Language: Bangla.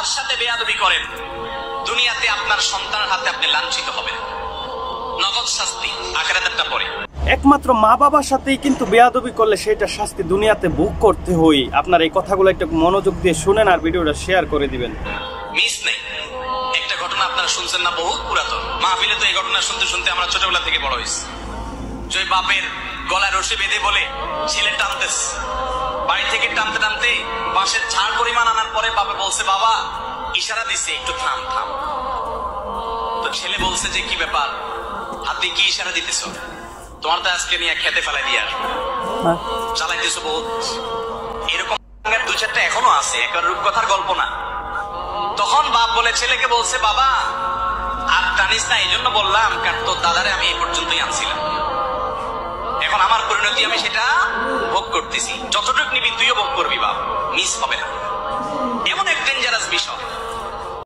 বাবার সাথে বেয়াদবি করেন, দুনিয়াতে আপনার সন্তানের হাতে আপনি লাঞ্ছিত হবেন, নগদ শাস্তি, আখিরাতেরটা পরে। একমাত্র মা বাবার সাথেই কিন্তু বেয়াদবি করলে সেটা শাস্তি দুনিয়াতে ভোগ করতে হয়। আপনার এই কথাগুলো একটু মনোযোগ দিয়ে শুনেন আর ভিডিওটা শেয়ার করে দিবেন। মিস নেই, একটা ঘটনা আপনারা শুনছেন না, বহুত পুরাতন মাহফিলে তো এই ঘটনা শুনতে শুনতে আমরা ছোটবেলা থেকে বড় হয়েছি। যে বাপের গলায় রশি বেঁধে বলে ছেলে টানতেছে, বাড়ি থেকে টানতে টানতে বাঁশের ঝাড় পরিমাণ আনার পরে বাবা বলছে, বাবা ইশারা দিছে একটু থাম থাম। তো ছেলে বলছে যে কি ব্যাপার, হাতে কি ইশারা দিতেছ? তোমার তো আজকে নিয়ে খেতে ফেলাই দিয়ে আসবো, চালাইতেছো বহুত। এরকম দুই চারটা এখনো আছে, একেবারে রূপকথার গল্প না। তখন বাপ বলে ছেলেকে বলছে, বাবা আর টানিস না, এই জন্য বললাম কারণ তোর দাদারে আমি এই পর্যন্তই আনছিলাম, এখন আমার পরিণতি আমি সেটা ভোগ করতেছি, যতটুকু নিবি তুইও ভোগ করবি বাপ, মিস হবে না। এমন এক ডেঞ্জারাস